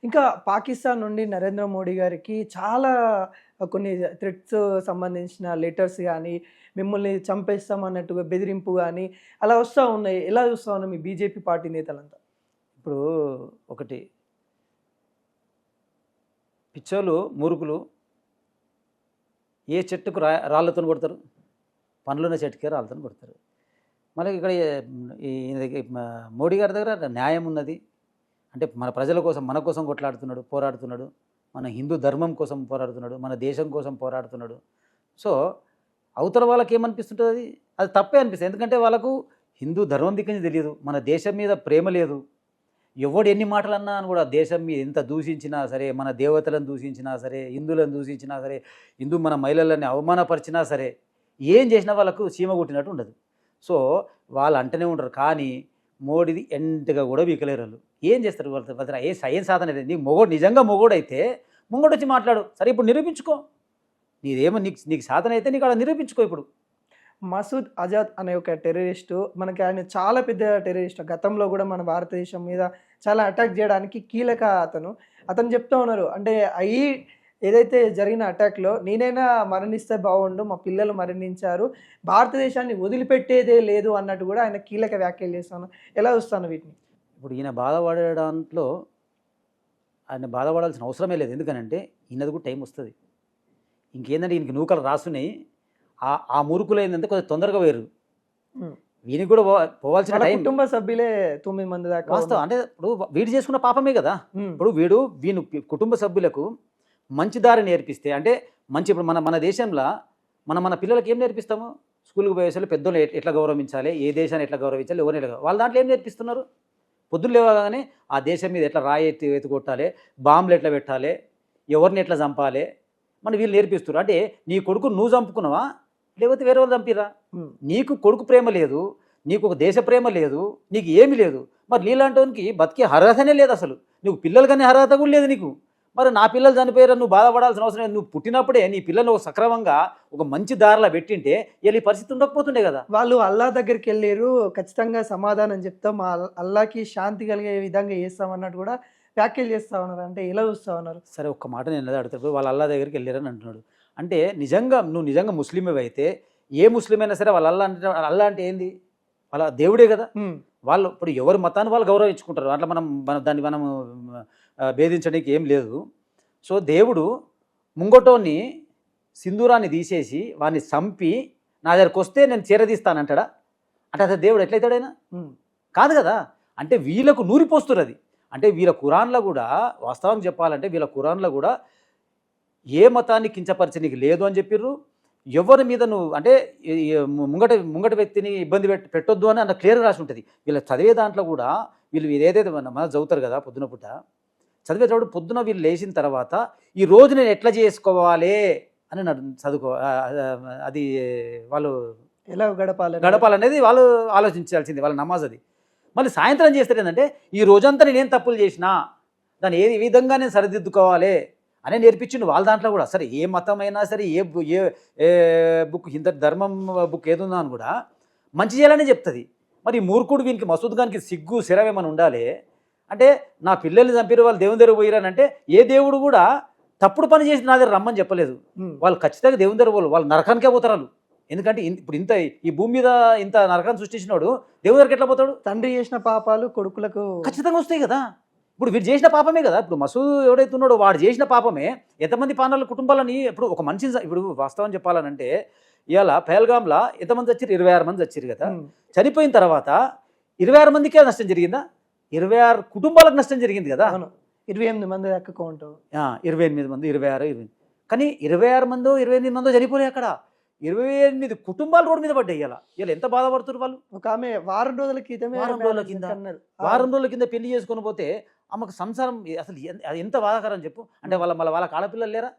ఇంకా పాకిస్తాన్ నుండి నరేంద్ర మోడీ గారికి చాలా కొన్ని థ్రెట్స్ సంబంధించిన లెటర్స్ గానీ, మిమ్మల్ని చంపేస్తాం అన్నట్టుగా బెదిరింపు గానీ, అలా వస్తా ఉన్నాయి. ఎలా చూస్తా ఉన్నారు మీ బీజేపీ పార్టీ నేతలంతా? ఇప్పుడు ఒకటి పిచ్చోళ్ళు, మూర్ఖులు ఏ చెట్టుకు రాళ్ళతోని కొడతారు? పండ్లున్న చెట్టుకే రాళ్ళతోని కొడతారు. మళ్ళీ ఇక్కడ మోడీ గారి దగ్గర న్యాయం ఉన్నది. అంటే మన ప్రజల కోసం, మన కోసం కొట్లాడుతున్నాడు, పోరాడుతున్నాడు. మన హిందూ ధర్మం కోసం పోరాడుతున్నాడు, మన దేశం కోసం పోరాడుతున్నాడు. సో అవతల వాళ్ళకి ఏమనిపిస్తుంటుంది? అది తప్పే అనిపిస్తుంది. ఎందుకంటే వాళ్ళకు హిందూ ధర్మం దిక్కని తెలియదు, మన దేశం మీద ప్రేమ లేదు. ఎవడు ఎన్ని మాటలు అన్నా అని కూడా దేశం మీద ఎంత దూషించినా సరే, మన దేవతలను దూషించినా సరే, హిందువులను దూషించినా సరే, మన మహిళలని అవమానపరిచినా సరే, ఏం చేసినా వాళ్ళకు చీమ కొట్టినట్టు ఉండదు. సో వాళ్ళు అంటనే ఉంటారు. కానీ మోడీది ఎంతగా కూడా వీకలేరు వాళ్ళు. ఏం చేస్తారు వాళ్ళ ఏం సాధన లేదు. నీకు మొగోడు నిజంగా మొగోడైతే ముంగోడు వచ్చి మాట్లాడు. సరే ఇప్పుడు నిరూపించుకో, నీదేమో నీకు సాధన అయితే నీకు అలా నిరూపించుకో. ఇప్పుడు మసూద్ అజాద్ అనే ఒక టెర్రరిస్టు, మనకి ఆయన చాలా పెద్ద టెర్రరిస్ట్. గతంలో కూడా మన భారతదేశం మీద చాలా అటాక్ చేయడానికి కీలక అతను చెప్తా ఉన్నారు. అంటే ఏదైతే జరిగిన అటాక్లో నేనైనా మరణిస్తే బాగుండు, మా పిల్లలు మరణించారు, భారతదేశాన్ని వదిలిపెట్టేదే లేదు అన్నట్టు కూడా ఆయన కీలక వ్యాఖ్యలు చేస్తాను. ఎలా చూస్తాను వీటిని? ఇప్పుడు ఈయన బాధపడే దాంట్లో ఆయన బాధపడాల్సిన అవసరమే లేదు. ఎందుకనంటే ఈయనది కూడా టైం వస్తుంది. ఇంకేంటంటే ఈయనకి నూకలు రాస్తున్నాయి. ఆ మురుకులు ఏంటంటే కొంచెం తొందరగా వేరు. వీనికి కూడా పోవాల్సిన టైం. కుటుంబ సభ్యులే 9 మంది దాకా వాస్తవం. అంటే ఇప్పుడు వీడు చేసుకున్న పాపమే కదా. ఇప్పుడు వీని కుటుంబ సభ్యులకు మంచి దారి నేర్పిస్తే, అంటే మంచి, ఇప్పుడు మన దేశంలో మన పిల్లలకి ఏం నేర్పిస్తాము? స్కూల్కి పోయేసరికి పెద్దలు ఎట్లా గౌరవించాలి, ఏ దేశాన్ని ఎట్లా గౌరవించాలి, ఎవరిని ఎట్లా, వాళ్ళ దాంట్లో ఏం నేర్పిస్తున్నారు? పొద్దున్న లేవగానే ఆ దేశం మీద ఎట్లా రాయి ఎత్తుకొట్టాలి, బాంబులు ఎట్లా పెట్టాలి, ఎవరిని ఎట్లా చంపాలి, వీళ్ళు నేర్పిస్తున్నారు. అంటే నీ కొడుకు నువ్వు చంపుకున్నావా, లేకపోతే వేరే వాళ్ళు చంపిరా? నీకు కొడుకు ప్రేమ లేదు, నీకు ఒక దేశ ప్రేమ లేదు, నీకు ఏమీ లేదు. మరి నీలాంటికి బతికే అర్హతనే లేదు. అసలు నువ్వు పిల్లలు కానీ అర్హత కూడా లేదు నీకు. మరి నా పిల్లలు చనిపోయారు, నువ్వు బాధపడాల్సిన అవసరం లేదు. నువ్వు పుట్టినప్పుడే నీ పిల్లలు ఒక సక్రమంగా ఒక మంచి దారిలో పెట్టింటే ఈ పరిస్థితి ఉండకపోతుండే కదా. వాళ్ళు అల్లా దగ్గరికి వెళ్ళారు, ఖచ్చితంగా సమాధానం చెప్తాం, అల్లాకి శాంతి కలిగే విధంగా చేస్తామన్నట్టు కూడా వ్యాఖ్యలు చేస్తా ఉన్నారు. అంటే ఎలా చూస్తా ఉన్నారు? సరే ఒక్క మాట నేను అడుగుతాడు, వాళ్ళు అల్లా దగ్గరికి వెళ్ళారని అంటున్నాడు. అంటే నువ్వు నిజంగా ముస్లిమే అయితే, ఏ ముస్లిం అయినా సరే వాళ్ళు అల్లా అంటే ఏంది? వాళ్ళ దేవుడే కదా. వాళ్ళు ఇప్పుడు ఎవరి మతాన్ని వాళ్ళు గౌరవించుకుంటారు. అట్లా దాన్ని మనం భేదించడానికి ఏం లేదు. సో దేవుడు ముంగటోని సింధూరాన్ని తీసేసి వాడిని చంపి నా దగ్గరకు వస్తే నేను చేరదీస్తానంటాడా? అంటే అసలు దేవుడు ఎట్లయితాడైనా? కాదు కదా. అంటే వీళ్ళకు నూరిపోస్తున్నారు అది. అంటే వీళ్ళ ఖురాన్లో కూడా, వాస్తవం చెప్పాలంటే వీళ్ళ ఖురాన్లో కూడా ఏ మతాన్ని కించపరిచే లేదు అని చెప్పిర్రు. ఎవరి మీద నువ్వు అంటే ముంగట వ్యక్తిని ఇబ్బంది పెట్టొద్దు అని అన్న క్లియర్గా రాసి ఉంటుంది. వీళ్ళు చదివే దాంట్లో కూడా వీళ్ళు ఏదైతే మన చదువుతారు కదా పొద్దున పూట, చదివేటప్పుడు పొద్దున వీళ్ళు లేచిన తర్వాత ఈ రోజు నేను ఎట్లా చేసుకోవాలి అని అది వాళ్ళు ఎలా గడపాలనేది వాళ్ళు ఆలోచించాల్సింది, వాళ్ళ నమాజ్ అది. మళ్ళీ సాయంత్రం చేస్తారు ఏంటంటే ఈ రోజంతా నేనేం తప్పులు చేసినా దాన్ని ఏ విధంగా నేను సరిదిద్దుకోవాలి అనే నేర్పించిండు వాళ్ళ దాంట్లో కూడా. సరే ఏ మతమైనా సరే, ఏ బుక్, హిందూ ధర్మం బుక్ ఏదుందా అని కూడా మంచి చేయాలనే చెప్తుంది. మరి మూర్ఖుడు వీనికి మసూద్ ఖాన్కి సిగ్గు శిరవేమని ఉండాలి. అంటే నా పిల్లల్ని చంపిన వాళ్ళు దేవుని దగ్గర పోయిరానంటే ఏ దేవుడు కూడా తప్పుడు పని చేసి నా దగ్గర రమ్మని చెప్పలేదు. వాళ్ళు ఖచ్చితంగా దేవుని దగ్గర పోలు, వాళ్ళు నరకానికే పోతారు వాళ్ళు. ఎందుకంటే ఇప్పుడు ఈ భూమి మీద ఇంత నరకాన్ని సృష్టించినాడు, దేవుని దగ్గరికి ఎట్లా పోతాడు? తండ్రి చేసిన పాపాలు కొడుకులకు ఖచ్చితంగా వస్తాయి కదా. ఇప్పుడు వీడు చేసిన పాపమే కదా. ఇప్పుడు మసూద్ ఎవడైతే ఉన్నాడో వాడు చేసిన పాపమే ఎంతమంది పానాల కుటుంబాలని. ఇప్పుడు ఒక మనిషిని, ఇప్పుడు వాస్తవం చెప్పాలనంటే ఇవాళ పహల్గామ్లో ఎంతమంది వచ్చారు? 26 మంది వచ్చారు కదా. చనిపోయిన తర్వాత 26 మందికే నష్టం జరిగిందా? 26 కుటుంబాలకు నష్టం జరిగింది కదా. 28 మంది దాకా కౌంట్. 28 మంది, 26, 20. కానీ 26 మందో 28 మందో చనిపోలే అక్కడ. 28 కుటుంబాలు రోడ్డు మీద పడ్డాయి. ఇలా ఎంత బాధపడుతున్నారు వాళ్ళు. ఒక ఆమె వారం రోజుల కింద పెళ్లి చేసుకొని పోతే ఆమెకు సంసారం అసలు అది ఎంత బాధాకరం చెప్పు. అంటే వాళ్ళ ఆడపిల్లలు లేరా?